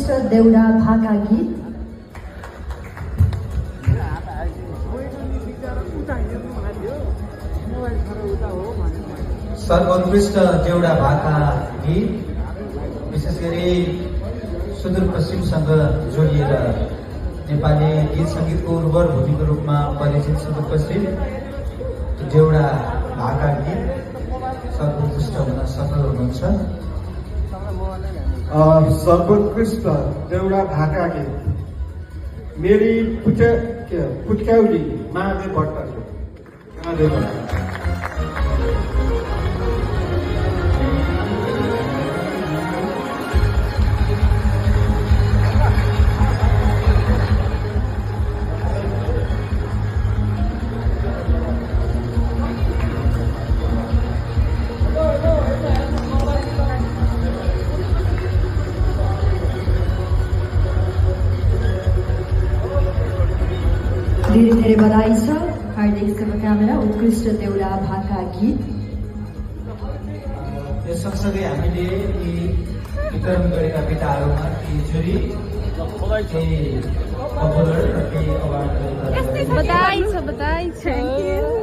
उत्कृष्ट देउडा भाका गीत। सर्वोत्कृष्ट देउडा भाका गीत विशेष गरी सुदूरपश्चिमसँग जोडिएर नेपाली गीत सङ्गीतको उर्वर भूमिको रूपमा परिचित सुदूरपश्चिम देउडा भाका गीत सर्वोत्कृष्ट हुन सफल हुनुहुन्छ। सर्वोत्कृष्ट देउडा भाका गीत मेरी पुटक्याउली महादेव भट्टाचार्य। धेरै धेरै बधाई छ, हार्दिक शुभकामना। उत्कृष्ट देउडा भाका गीत। यो सँगसँगै हामीले यी वितरण गरेका विधाहरूमा केही जुरी, केही पपुलर र केही अवार्ड बधाई छ।